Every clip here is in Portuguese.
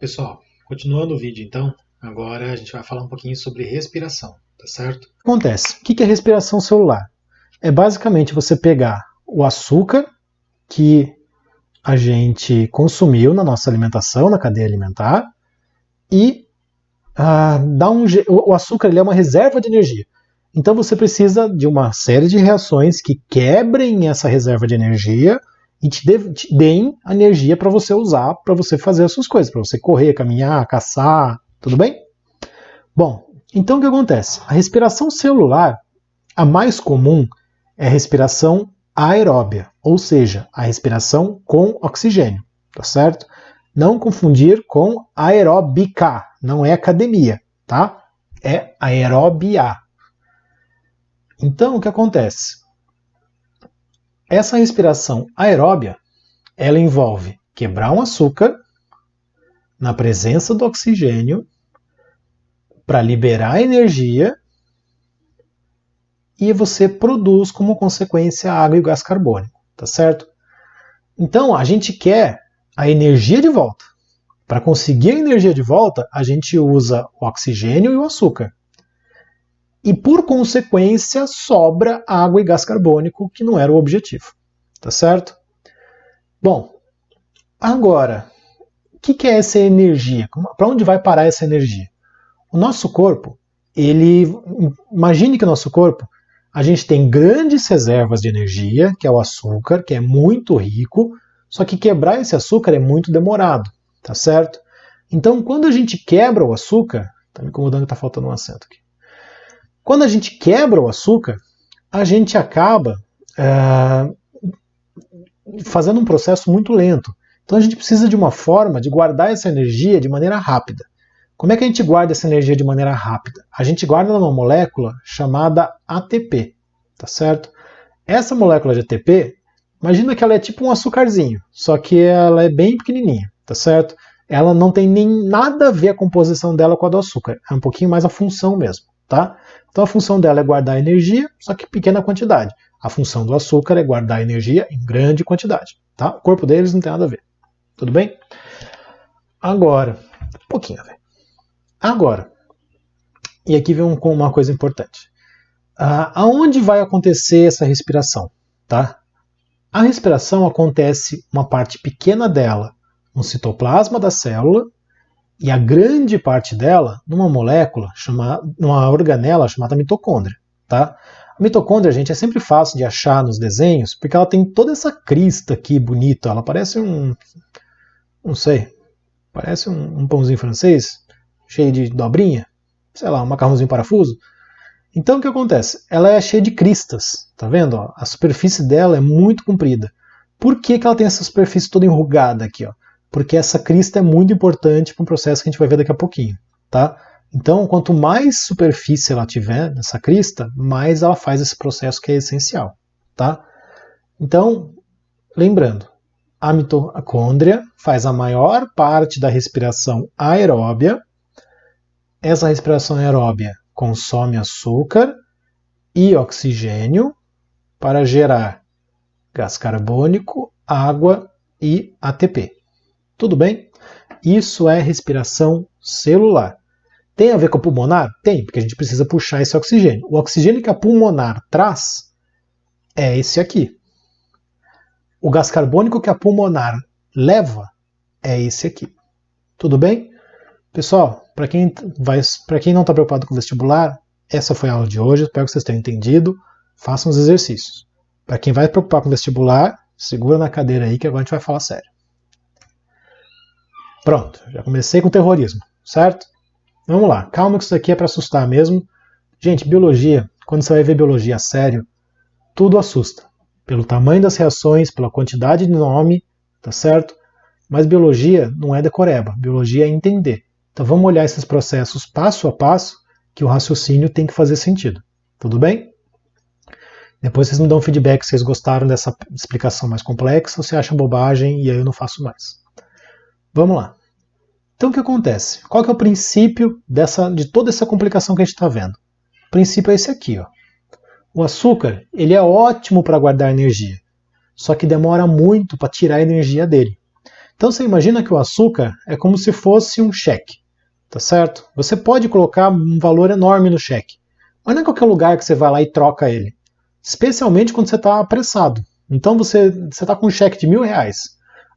Pessoal, continuando o vídeo então, agora a gente vai falar um pouquinho sobre respiração, tá certo? O que acontece? O que é respiração celular? É basicamente você pegar o açúcar que a gente consumiu na nossa alimentação, na cadeia alimentar, e o açúcar ele é uma reserva de energia. Então você precisa de uma série de reações que quebrem essa reserva de energia e te deem a energia para você usar, para você fazer as suas coisas, para você correr, caminhar, caçar, tudo bem? Bom, então o que acontece? A respiração celular, a mais comum, é a respiração aeróbia, ou seja, a respiração com oxigênio, tá certo? Não confundir com aeróbica, não é academia, tá? É aeróbia. Então, o que acontece? Essa respiração aeróbia, ela envolve quebrar um açúcar na presença do oxigênio para liberar energia e você produz como consequência a água e o gás carbônico, tá certo? Então, a gente quer a energia de volta. Para conseguir a energia de volta, a gente usa o oxigênio e o açúcar. E por consequência, sobra água e gás carbônico, que não era o objetivo. Tá certo? Bom, agora, o que é essa energia? Para onde vai parar essa energia? O nosso corpo, imagine que o nosso corpo, a gente tem grandes reservas de energia, que é o açúcar, que é muito rico, só que quebrar esse açúcar é muito demorado, tá certo? Então, quando a gente quebra o açúcar, tá me incomodando que tá faltando um acento aqui. Quando a gente quebra o açúcar, a gente acaba fazendo um processo muito lento. Então a gente precisa de uma forma de guardar essa energia de maneira rápida. Como é que a gente guarda essa energia de maneira rápida? A gente guarda numa molécula chamada ATP, tá certo? Essa molécula de ATP, imagina que ela é tipo um açúcarzinho, só que ela é bem pequenininha, tá certo? Ela não tem nem nada a ver a composição dela com a do açúcar, é um pouquinho mais a função mesmo, tá? Então a função dela é guardar energia, só que em pequena quantidade. A função do açúcar é guardar energia em grande quantidade, tá? O corpo deles não tem nada a ver, tudo bem? Agora, um pouquinho, velho. Agora, e aqui vem uma coisa importante. Aonde vai acontecer essa respiração? Tá? A respiração acontece, uma parte pequena dela, no citoplasma da célula, e a grande parte dela numa molécula, numa organela chamada mitocôndria. Tá? A mitocôndria, gente, é sempre fácil de achar nos desenhos, porque ela tem toda essa crista aqui bonita, ela parece não sei, parece um pãozinho francês, cheio de dobrinha, sei lá, um macarrãozinho parafuso. Então o que acontece? Ela é cheia de cristas, tá vendo? Ó? A superfície dela é muito comprida. Por que ela tem essa superfície toda enrugada aqui? Ó? Porque essa crista é muito importante para um processo que a gente vai ver daqui a pouquinho. Tá? Então, quanto mais superfície ela tiver nessa crista, mais ela faz esse processo que é essencial. Tá? Então, lembrando, a mitocôndria faz a maior parte da respiração aeróbia. Essa respiração aeróbia consome açúcar e oxigênio para gerar gás carbônico, água e ATP. Tudo bem? Isso é respiração celular. Tem a ver com a pulmonar? Tem, porque a gente precisa puxar esse oxigênio. O oxigênio que a pulmonar traz é esse aqui. O gás carbônico que a pulmonar leva é esse aqui. Tudo bem? Pessoal, para quem não está preocupado com o vestibular, essa foi a aula de hoje, espero que vocês tenham entendido, façam os exercícios. Para quem vai preocupar com o vestibular, segura na cadeira aí que agora a gente vai falar sério. Pronto, já comecei com terrorismo, certo? Vamos lá, calma que isso aqui é para assustar mesmo. Gente, biologia, quando você vai ver biologia a sério, tudo assusta. Pelo tamanho das reações, pela quantidade de nome, tá certo? Mas biologia não é decoreba, biologia é entender. Então vamos olhar esses processos passo a passo, que o raciocínio tem que fazer sentido. Tudo bem? Depois vocês me dão feedback se vocês gostaram dessa explicação mais complexa ou se acham bobagem e aí eu não faço mais. Vamos lá. Então o que acontece? Qual que é o princípio de toda essa complicação que a gente está vendo? O princípio é esse aqui. Ó. O açúcar ele é ótimo para guardar energia, só que demora muito para tirar a energia dele. Então você imagina que o açúcar é como se fosse um cheque, tá certo? Você pode colocar um valor enorme no cheque, mas não é qualquer lugar que você vai lá e troca ele, especialmente quando você está apressado. Então você está com um cheque de R$1.000,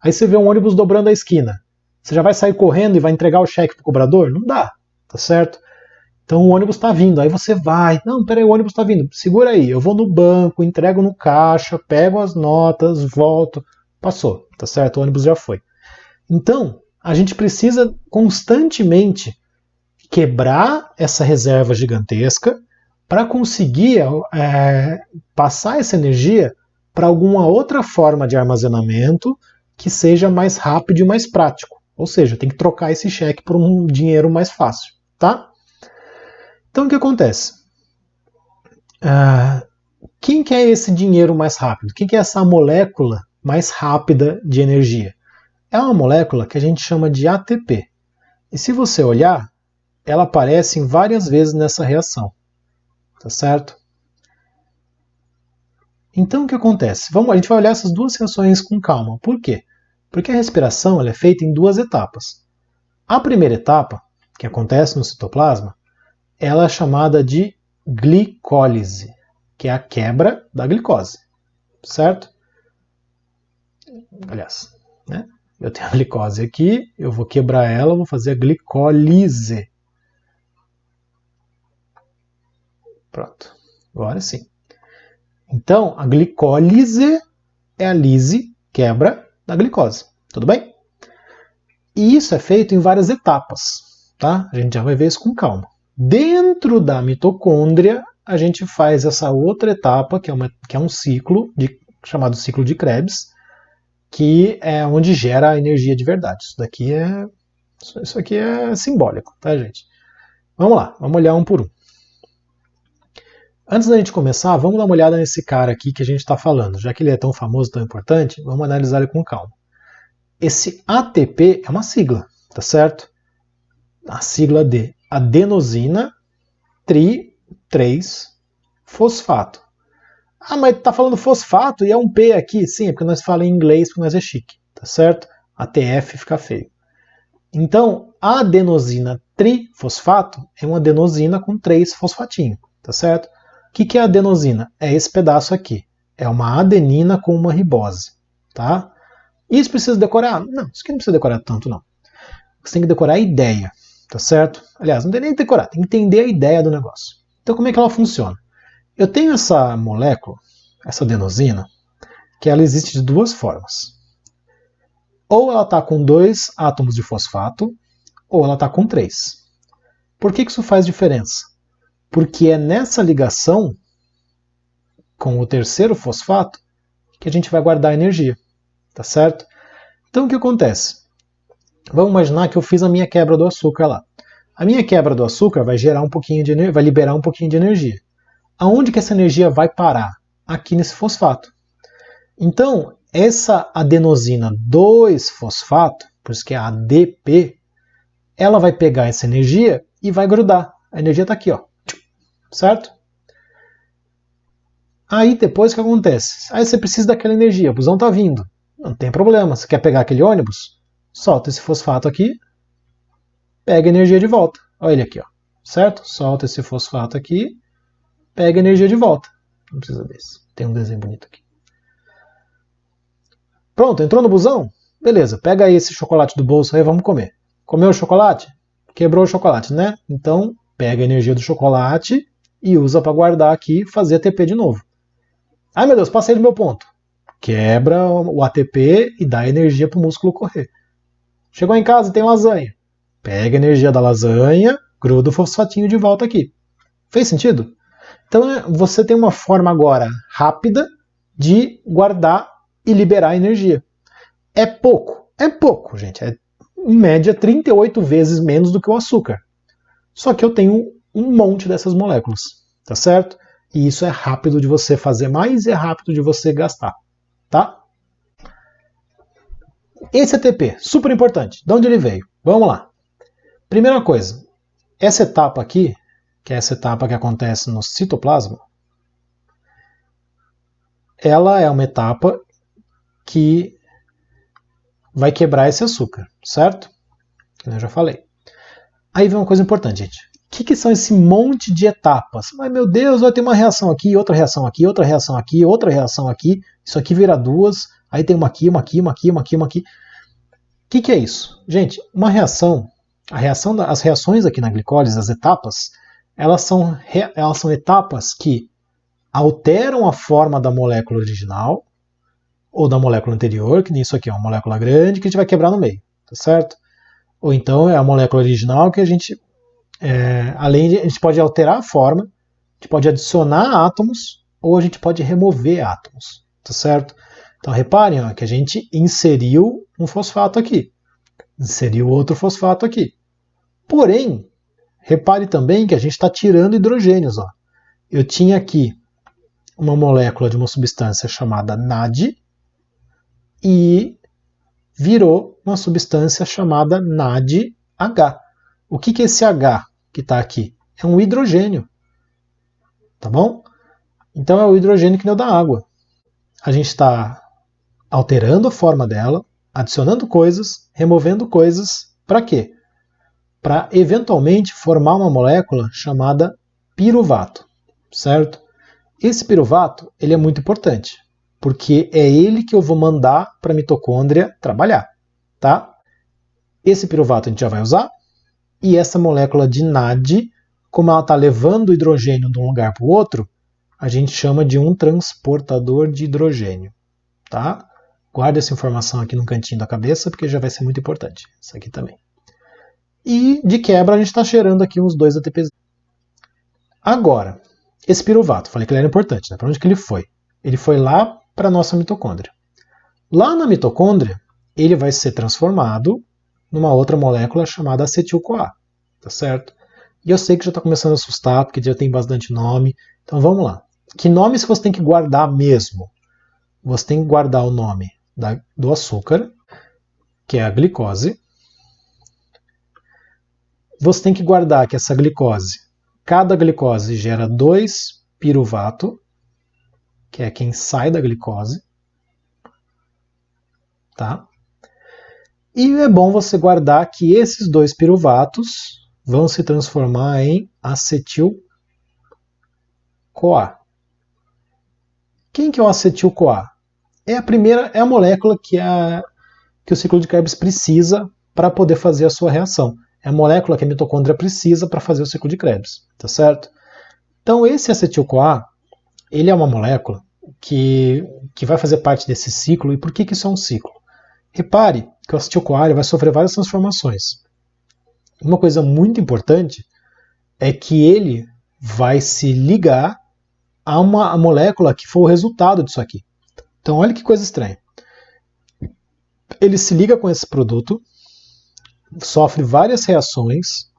aí você vê um ônibus dobrando a esquina. Você já vai sair correndo e vai entregar o cheque para o cobrador? Não dá, tá certo? Então o ônibus está vindo, aí você vai, não, peraí, o ônibus está vindo, segura aí, eu vou no banco, entrego no caixa, pego as notas, volto, passou, tá certo? O ônibus já foi. Então, a gente precisa constantemente quebrar essa reserva gigantesca para conseguir passar essa energia para alguma outra forma de armazenamento que seja mais rápido e mais prático. Ou seja, tem que trocar esse cheque por um dinheiro mais fácil, tá? Então o que acontece? Quem que é esse dinheiro mais rápido? Quem que é essa molécula mais rápida de energia? É uma molécula que a gente chama de ATP. E se você olhar, ela aparece em várias vezes nessa reação. Tá certo? Então o que acontece? A gente vai olhar essas duas reações com calma. Por quê? Porque a respiração ela é feita em duas etapas. A primeira etapa, que acontece no citoplasma, ela é chamada de glicólise, que é a quebra da glicose. Certo? Aliás, né? Eu tenho a glicose aqui, eu vou quebrar ela, vou fazer a glicólise. Pronto, agora sim. Então, a glicólise é a lise, quebra da glicose. Tudo bem? E isso é feito em várias etapas, tá? A gente já vai ver isso com calma. Dentro da mitocôndria, a gente faz essa outra etapa, que é um ciclo, chamado ciclo de Krebs, que é onde gera a energia de verdade. Isso aqui é simbólico, tá, gente? Vamos lá, vamos olhar um por um. Antes da gente começar, vamos dar uma olhada nesse cara aqui que a gente está falando. Já que ele é tão famoso, tão importante, vamos analisar ele com calma. Esse ATP é uma sigla, tá certo? A sigla de adenosina tri-3-fosfato. Ah, mas tá falando fosfato e é um P aqui? Sim, é porque nós falamos em inglês, porque nós é chique, tá certo? ATF fica feio. Então, a adenosina trifosfato é uma adenosina com 3 fosfatinhos, tá certo? O que é a adenosina? É esse pedaço aqui. É uma adenina com uma ribose, tá? Isso precisa decorar? Não, isso aqui não precisa decorar tanto, não. Você tem que decorar a ideia, tá certo? Aliás, não tem nem que decorar, tem que entender a ideia do negócio. Então, como é que ela funciona? Eu tenho essa molécula, essa adenosina, que ela existe de duas formas. Ou ela está com 2 átomos de fosfato, ou ela está com 3. Por que isso faz diferença? Porque é nessa ligação com o terceiro fosfato que a gente vai guardar a energia, tá certo? Então o que acontece? Vamos imaginar que eu fiz a minha quebra do açúcar lá. A minha quebra do açúcar vai gerar um pouquinho de vai liberar um pouquinho de energia. Aonde que essa energia vai parar? Aqui nesse fosfato. Então, essa adenosina 2-fosfato, por isso que é ADP, ela vai pegar essa energia e vai grudar. A energia está aqui, ó. Certo? Aí depois o que acontece? Aí você precisa daquela energia, o busão está vindo. Não tem problema. Você quer pegar aquele ônibus? Solta esse fosfato aqui, pega a energia de volta. Olha ele aqui, ó. Certo? Solta esse fosfato aqui, pega a energia de volta. Não precisa desse. Tem um desenho bonito aqui. Pronto, entrou no busão? Beleza, pega aí esse chocolate do bolso aí, vamos comer. Comeu o chocolate? Quebrou o chocolate, né? Então, pega a energia do chocolate e usa para guardar aqui e fazer ATP de novo. Ai meu Deus, passei do meu ponto. Quebra o ATP e dá energia para o músculo correr. Chegou em casa e tem lasanha. Pega a energia da lasanha, gruda o fosfatinho de volta aqui. Fez sentido? Então você tem uma forma agora rápida de guardar e liberar energia. É pouco, gente. É em média 38 vezes menos do que o açúcar. Só que eu tenho um monte dessas moléculas, tá certo? E isso é rápido de você fazer mais e é rápido de você gastar, tá? Esse ATP, super importante. De onde ele veio? Vamos lá. Primeira coisa, essa etapa aqui, que é essa etapa que acontece no citoplasma, ela é uma etapa que vai quebrar esse açúcar, certo? Que eu já falei. Aí vem uma coisa importante, gente. O que são esse monte de etapas? Mas, meu Deus, vai ter uma reação aqui, outra reação aqui, outra reação aqui, outra reação aqui, isso aqui vira duas, aí tem uma aqui, uma aqui, uma aqui, uma aqui, uma aqui. O que é isso? Gente, uma reação, as reações aqui na glicólise, as etapas, elas são etapas que alteram a forma da molécula original ou da molécula anterior, que isso aqui é uma molécula grande que a gente vai quebrar no meio, tá certo? Ou então é a molécula original que a gente, a gente pode alterar a forma, a gente pode adicionar átomos ou a gente pode remover átomos, tá certo? Então reparem ó, que a gente inseriu um fosfato aqui, inseriu outro fosfato aqui. Porém, repare também que a gente está tirando hidrogênios. Ó. Eu tinha aqui uma molécula de uma substância chamada NAD e virou uma substância chamada NADH. O que é esse H que está aqui? É um hidrogênio. Tá bom? Então é o hidrogênio que deu da água. A gente está alterando a forma dela, adicionando coisas, removendo coisas. Para quê? Para eventualmente formar uma molécula chamada piruvato, certo? Esse piruvato ele é muito importante, porque é ele que eu vou mandar para a mitocôndria trabalhar, tá? Esse piruvato a gente já vai usar, e essa molécula de NAD, como ela está levando o hidrogênio de um lugar para o outro, a gente chama de um transportador de hidrogênio, tá? Guarda essa informação aqui no cantinho da cabeça, porque já vai ser muito importante. Isso aqui também. E, de quebra, a gente está cheirando aqui uns 2 ATPs. Agora, esse piruvato, falei que ele era importante, né? Para onde que ele foi? Ele foi lá para a nossa mitocôndria. Lá na mitocôndria, ele vai ser transformado numa outra molécula chamada acetil-CoA, tá certo? E eu sei que já está começando a assustar, porque já tem bastante nome. Então vamos lá. Que nomes você tem que guardar mesmo? Você tem que guardar o nome do açúcar, que é a glicose. Você tem que guardar que essa glicose, cada glicose gera 2 piruvato, que é quem sai da glicose. Tá? E é bom você guardar que esses 2 piruvatos vão se transformar em acetil-CoA. Quem que é o acetil-CoA? É a molécula que o ciclo de Krebs precisa para poder fazer a sua reação. É a molécula que a mitocôndria precisa para fazer o ciclo de Krebs, tá certo? Então esse acetil-CoA, ele é uma molécula que vai fazer parte desse ciclo. E por que isso é um ciclo? Repare que o acetil-CoA vai sofrer várias transformações. Uma coisa muito importante é que ele vai se ligar a uma molécula que foi o resultado disso aqui. Então olha que coisa estranha. Ele se liga com esse produto, sofre várias reações,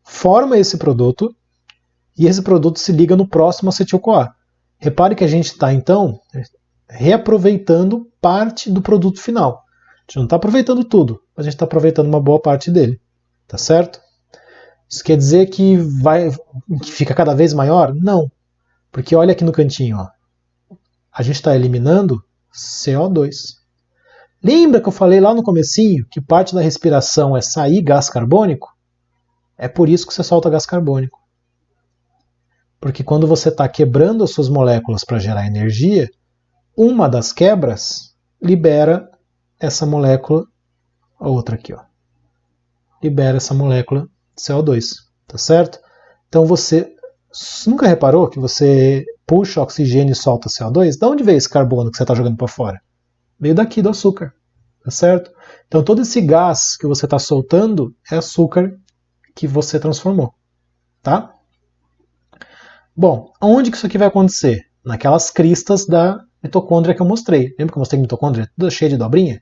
forma esse produto, e esse produto se liga no próximo acetil-CoA. Repare que a gente está, então, reaproveitando parte do produto final. A gente não está aproveitando tudo, mas a gente está aproveitando uma boa parte dele. Tá certo? Isso quer dizer que fica cada vez maior? Não. Porque olha aqui no cantinho, ó. A gente está eliminando CO2. Lembra que eu falei lá no comecinho que parte da respiração é sair gás carbônico? É por isso que você solta gás carbônico. Porque quando você está quebrando as suas moléculas para gerar energia, uma das quebras libera essa molécula, a outra aqui, ó. Libera essa molécula de CO2, tá certo? Então você nunca reparou que você puxa oxigênio e solta CO2? De onde veio esse carbono que você está jogando para fora? Veio daqui do açúcar, tá certo? Então todo esse gás que você está soltando é açúcar que você transformou, tá? Bom, onde que isso aqui vai acontecer? Naquelas cristas da mitocôndria que eu mostrei. Lembra que eu mostrei mitocôndria toda cheia de dobrinha?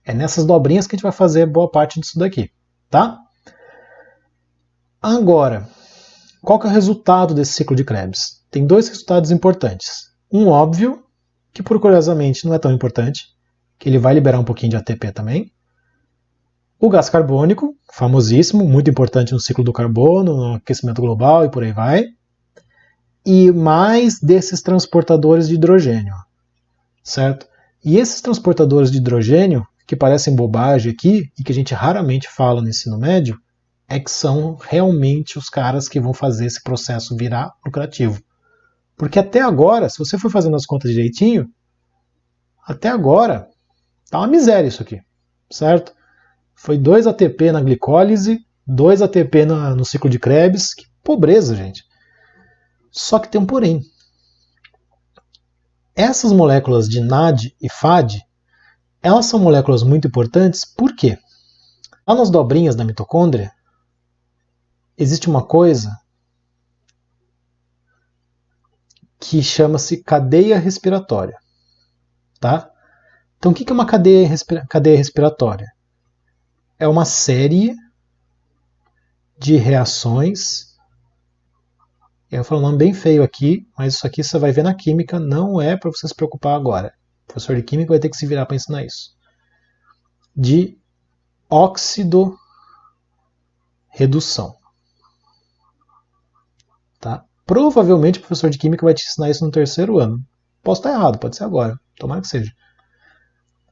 É nessas dobrinhas que a gente vai fazer boa parte disso daqui, tá? Agora, qual que é o resultado desse ciclo de Krebs? Tem 2 resultados importantes. Um óbvio, que por curiosamente não é tão importante, que ele vai liberar um pouquinho de ATP também. O gás carbônico, famosíssimo, muito importante no ciclo do carbono, no aquecimento global e por aí vai. E mais desses transportadores de hidrogênio, certo? E esses transportadores de hidrogênio, o que parecem bobagem aqui e que a gente raramente fala no ensino médio é que são realmente os caras que vão fazer esse processo virar lucrativo. Porque até agora, se você for fazendo as contas direitinho, até agora tá uma miséria isso aqui, certo? Foi 2 ATP na glicólise, 2 ATP no ciclo de Krebs, que pobreza, gente. Só que tem um porém. Essas moléculas de NAD e FAD, elas são moléculas muito importantes, por quê? Lá nas dobrinhas da mitocôndria, existe uma coisa que chama-se cadeia respiratória. Tá? Então, o que é uma cadeia respiratória? É uma série de reações. Eu falo um nome bem feio aqui, mas isso aqui você vai ver na química, não é para você se preocupar agora. O professor de química vai ter que se virar para ensinar isso. De oxidorredução. Tá? Provavelmente o professor de química vai te ensinar isso no 3º ano. Posso estar errado, pode ser agora, tomara que seja.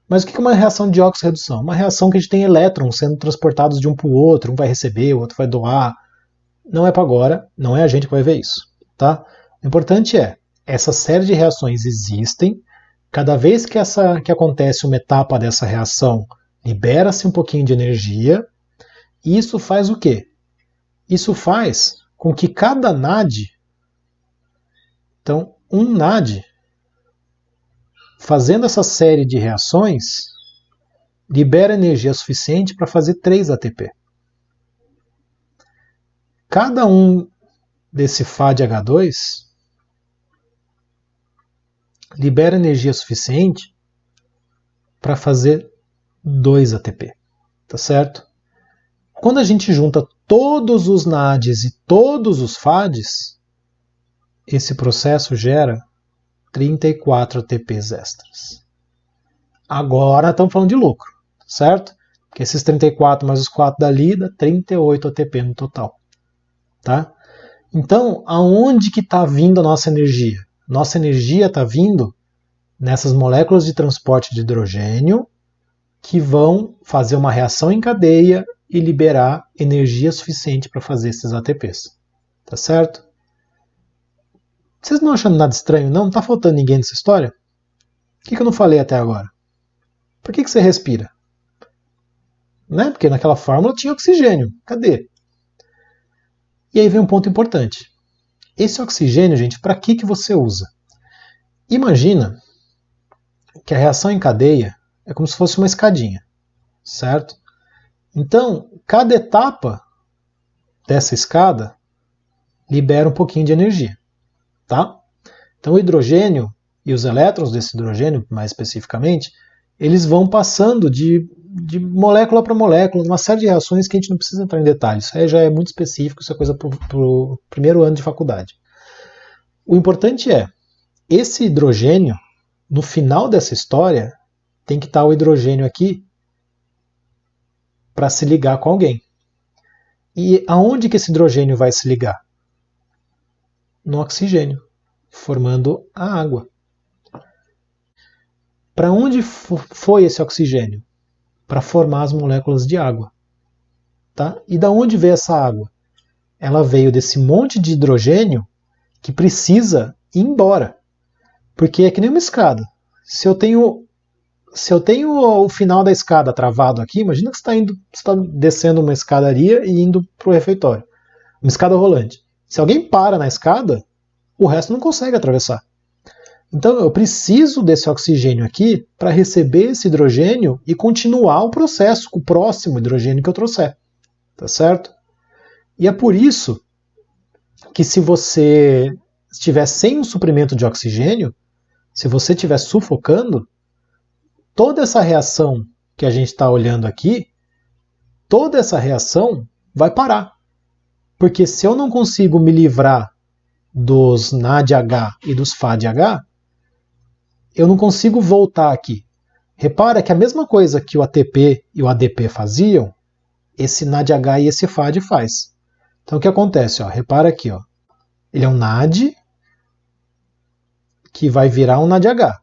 Mas o que é uma reação de oxirredução? Uma reação que a gente tem elétrons sendo transportados de um para o outro, um vai receber, o outro vai doar. Não é para agora, não é a gente que vai ver isso. Tá? O importante é, essa série de reações existem, cada vez que acontece uma etapa dessa reação, libera-se um pouquinho de energia, e isso faz o quê? Isso faz com que cada NAD, então um NAD, fazendo essa série de reações, libera energia suficiente para fazer 3 ATP. Cada um desse FADH2 libera energia suficiente para fazer 2 ATP. Tá certo? Quando a gente junta todos os NADs e todos os FADs, esse processo gera 34 ATPs extras. Agora estamos falando de lucro, certo? Porque esses 34 mais os 4 dali dá 38 ATP no total. Tá? Então, aonde que está vindo a nossa energia? Nossa energia está vindo nessas moléculas de transporte de hidrogênio que vão fazer uma reação em cadeia e liberar energia suficiente para fazer esses ATPs. Tá certo? Vocês não acham nada estranho, não? Não está faltando ninguém nessa história? O que eu não falei até agora? Por que você respira? Né? Porque naquela fórmula tinha oxigênio. Cadê? E aí vem um ponto importante. Esse oxigênio, gente, para que você usa? Imagina que a reação em cadeia é como se fosse uma escadinha, certo? Então, cada etapa dessa escada libera um pouquinho de energia, tá? Então, o hidrogênio e os elétrons desse hidrogênio, mais especificamente, eles vão passando de molécula para molécula, uma série de reações que a gente não precisa entrar em detalhes. Isso aí já é muito específico, isso é coisa para o 1º ano de faculdade. O importante é, esse hidrogênio, no final dessa história, tem que estar o hidrogênio aqui para se ligar com alguém. E aonde que esse hidrogênio vai se ligar? No oxigênio, formando a água. Para onde foi esse oxigênio? Para formar as moléculas de água. Tá? E da onde veio essa água? Ela veio desse monte de hidrogênio que precisa ir embora. Porque é que nem uma escada. Se eu tenho o final da escada travado aqui, imagina que você está descendo uma escadaria e indo para o refeitório. Uma escada rolante. Se alguém para na escada, o resto não consegue atravessar. Então eu preciso desse oxigênio aqui para receber esse hidrogênio e continuar o processo com o próximo hidrogênio que eu trouxer. Tá certo? E é por isso que se você estiver sem um suprimento de oxigênio, se você estiver sufocando, toda essa reação que a gente está olhando aqui, toda essa reação vai parar. Porque se eu não consigo me livrar dos NADH e dos FADH, eu não consigo voltar aqui. Repara que a mesma coisa que o ATP e o ADP faziam, esse NADH e esse FAD faz. Então o que acontece? Repara aqui. Ele é um NAD que vai virar um NADH.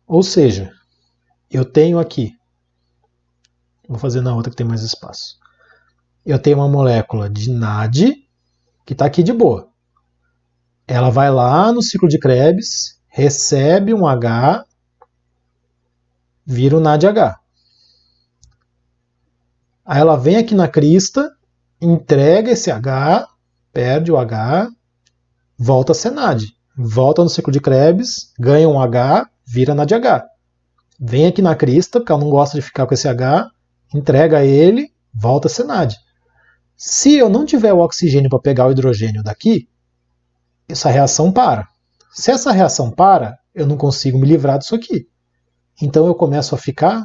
Ou seja, eu tenho aqui Vou fazer na outra que tem mais espaço. Eu tenho uma molécula de NAD que está aqui de boa. Ela vai lá no ciclo de Krebs, recebe um H, vira o NADH. Aí ela vem aqui na crista, entrega esse H, perde o H, volta a ser NAD. Volta no ciclo de Krebs, ganha um H, vira NADH. Vem aqui na crista, porque ela não gosta de ficar com esse H, entrega ele, volta a ser NAD. Se eu não tiver o oxigênio para pegar o hidrogênio daqui, essa reação para. Se essa reação para, eu não consigo me livrar disso aqui. Então eu começo a ficar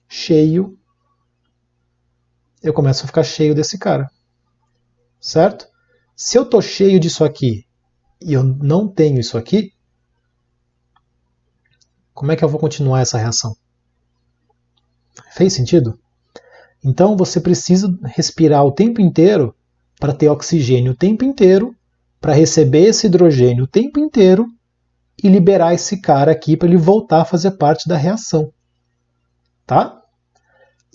cheio. Eu começo a ficar cheio desse cara. Certo? Se eu estou cheio disso aqui e eu não tenho isso aqui, como é que eu vou continuar essa reação? Fez sentido? Então você precisa respirar o tempo inteiro para ter oxigênio o tempo inteiro, para receber esse hidrogênio o tempo inteiro e liberar esse cara aqui para ele voltar a fazer parte da reação. Tá?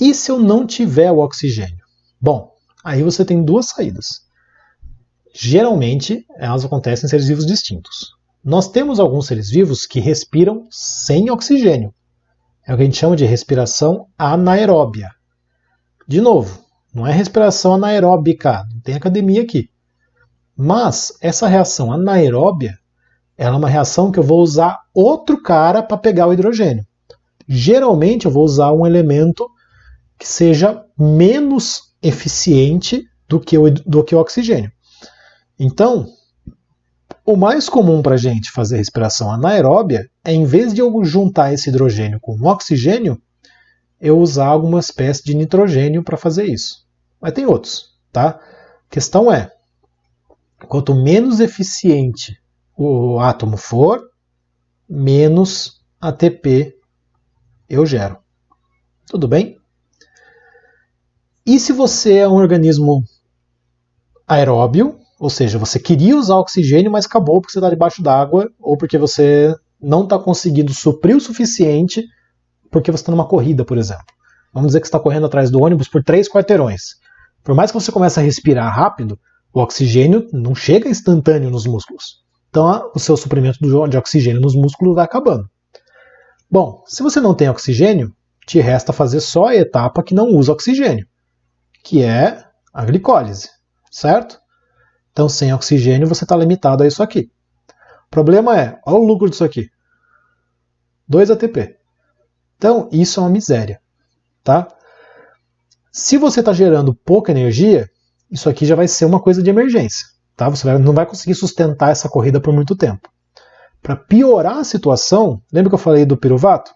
E se eu não tiver o oxigênio? Bom, aí você tem duas saídas. Geralmente, elas acontecem em seres vivos distintos. Nós temos alguns seres vivos que respiram sem oxigênio. É o que a gente chama de respiração anaeróbia. De novo, não é respiração anaeróbica, não tem academia aqui. Mas essa reação anaeróbia, ela é uma reação que eu vou usar outro cara para pegar o hidrogênio. Geralmente eu vou usar um elemento que seja menos eficiente do que o oxigênio. Então, o mais comum para a gente fazer respiração anaeróbia é, em vez de eu juntar esse hidrogênio com o oxigênio, eu usar alguma espécie de nitrogênio para fazer isso. Mas tem outros, tá? A questão é, quanto menos eficiente o átomo for, menos ATP eu gero. Tudo bem? E se você é um organismo aeróbio, ou seja, você queria usar oxigênio, mas acabou porque você está debaixo d'água ou porque você não está conseguindo suprir o suficiente porque você está numa corrida, por exemplo. Vamos dizer que você está correndo atrás do ônibus por 3 quarteirões. Por mais que você comece a respirar rápido, o oxigênio não chega instantâneo nos músculos. Então o seu suprimento de oxigênio nos músculos vai acabando. Bom, se você não tem oxigênio, te resta fazer só a etapa que não usa oxigênio, que é a glicólise, certo? Então sem oxigênio você está limitado a isso aqui. O problema é, olha o lucro disso aqui, 2 ATP. Então isso é uma miséria, tá? Se você está gerando pouca energia, isso aqui já vai ser uma coisa de emergência, tá? Você não vai conseguir sustentar essa corrida por muito tempo. Para piorar a situação, lembra que eu falei do piruvato?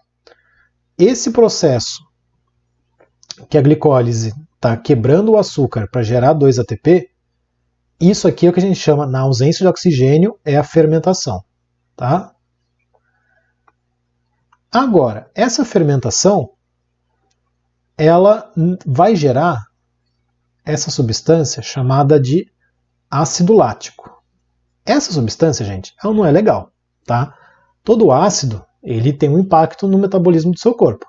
Esse processo que a glicólise está quebrando o açúcar para gerar 2 ATP, isso aqui é o que a gente chama, na ausência de oxigênio, é a fermentação, tá? Agora, essa fermentação, ela vai gerar essa substância chamada de ácido lático. Essa substância, gente, ela não é legal, tá? Todo ácido, ele tem um impacto no metabolismo do seu corpo.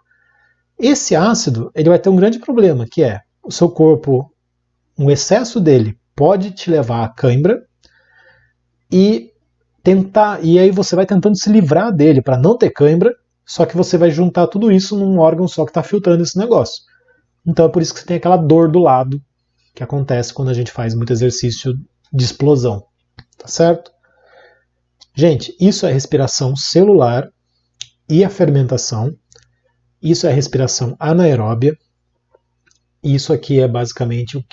Esse ácido, ele vai ter um grande problema, que é o seu corpo, um excesso dele pode te levar a cãibra e aí você vai tentando se livrar dele para não ter cãibra, só que você vai juntar tudo isso num órgão só que está filtrando esse negócio. Então é por isso que você tem aquela dor do lado que acontece quando a gente faz muito exercício de explosão, tá certo? Gente, isso é respiração celular e a fermentação. Isso é respiração anaeróbia. Isso aqui é basicamente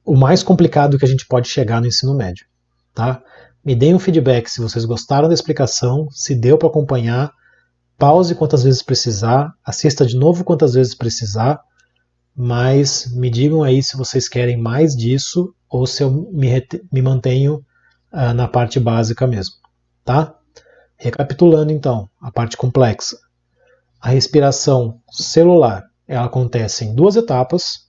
o mais complicado que a gente pode chegar no ensino médio, tá? Me deem um feedback se vocês gostaram da explicação, se deu para acompanhar. Pause quantas vezes precisar, assista de novo quantas vezes precisar, mas me digam aí se vocês querem mais disso ou se eu me mantenho na parte básica mesmo, tá? Recapitulando então, a parte complexa. A respiração celular, ela acontece em 2 etapas.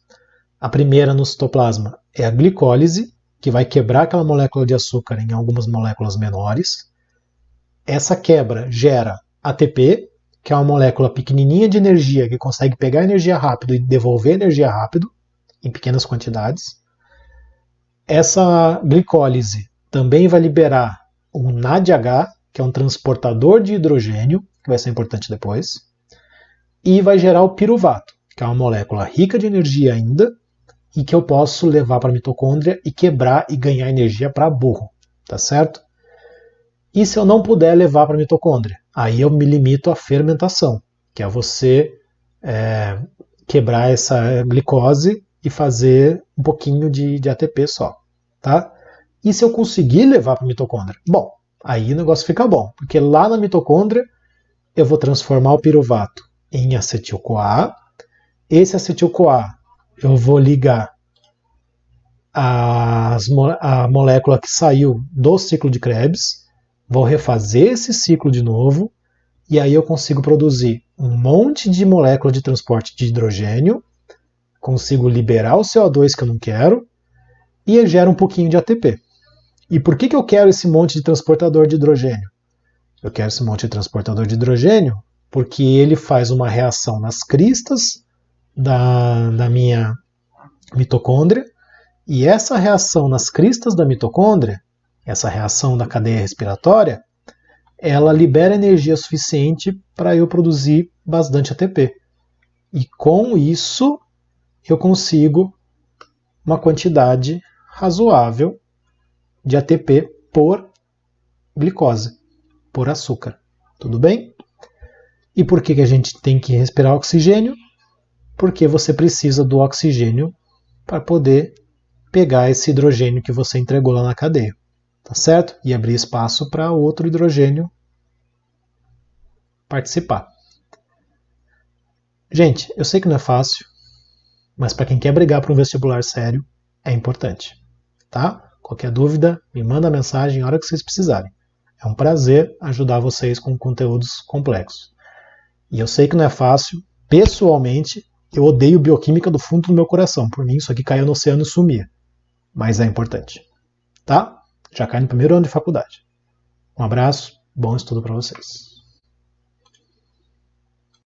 A primeira no citoplasma é a glicólise, que vai quebrar aquela molécula de açúcar em algumas moléculas menores. Essa quebra gera ATP, que é uma molécula pequenininha de energia que consegue pegar energia rápido e devolver energia rápido, em pequenas quantidades. Essa glicólise também vai liberar um NADH, que é um transportador de hidrogênio, que vai ser importante depois, e vai gerar o piruvato, que é uma molécula rica de energia ainda, e que eu posso levar para a mitocôndria e quebrar e ganhar energia para burro, tá certo? E se eu não puder levar para a mitocôndria? Aí eu me limito à fermentação, que é você quebrar essa glicose e fazer um pouquinho de ATP só, tá? E se eu conseguir levar para a mitocôndria? Bom, aí o negócio fica bom, porque lá na mitocôndria eu vou transformar o piruvato em acetil-CoA. Esse acetil-CoA eu vou ligar a molécula que saiu do ciclo de Krebs, vou refazer esse ciclo de novo, e aí eu consigo produzir um monte de molécula de transporte de hidrogênio, consigo liberar o CO2 que eu não quero, e gera um pouquinho de ATP. E por que eu quero esse monte de transportador de hidrogênio? Eu quero esse monte de transportador de hidrogênio porque ele faz uma reação nas cristas da minha mitocôndria, e essa reação nas cristas da mitocôndria, essa reação da cadeia respiratória, ela libera energia suficiente para eu produzir bastante ATP. E com isso eu consigo uma quantidade razoável de ATP por glicose, por açúcar. Tudo bem? E por que a gente tem que respirar oxigênio? Porque você precisa do oxigênio para poder pegar esse hidrogênio que você entregou lá na cadeia. Tá certo? E abrir espaço para outro hidrogênio participar. Gente, eu sei que não é fácil, mas para quem quer brigar para um vestibular sério, é importante. Tá? Qualquer dúvida, me manda mensagem na hora que vocês precisarem. É um prazer ajudar vocês com conteúdos complexos. E eu sei que não é fácil. Pessoalmente, eu odeio bioquímica do fundo do meu coração. Por mim, isso aqui caiu no oceano e sumia. Mas é importante. Tá? Já cai no primeiro ano de faculdade. Um abraço, bom estudo para vocês.